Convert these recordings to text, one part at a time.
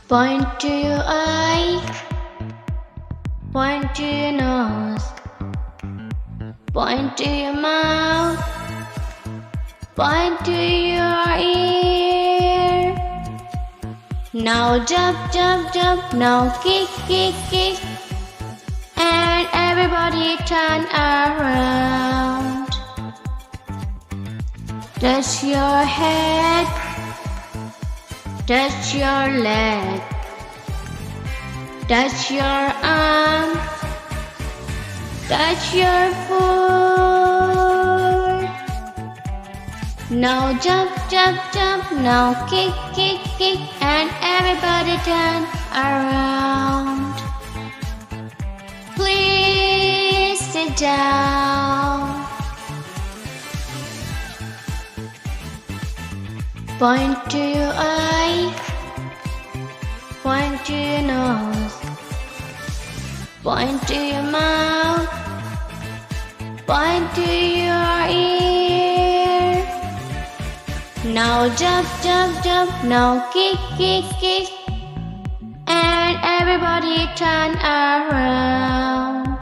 Point to your eye, point to your nose, point to your mouth, point to your ear. Now jump, jump, jump, now kick, kick, kick, and everybody turn around. Touch your head, touch your leg, touch your arm, touch your foot. Now jump, jump, jump, now kick, kick, kick, and everybody turn around. Please sit down. Point to your eye, point to your nose, point to your mouth, point to your ear. Now jump, jump, jump, now kick, kick, kick, and everybody turn around.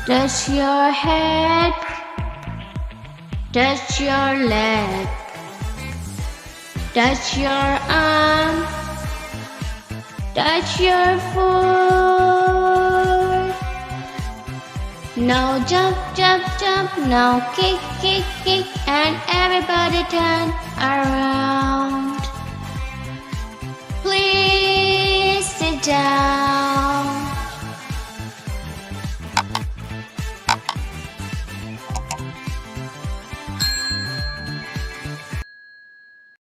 Touch your head, touch your leg, touch your arm, touch your foot. Now jump, jump, jump, now kick, kick, kick, and everybody turn around.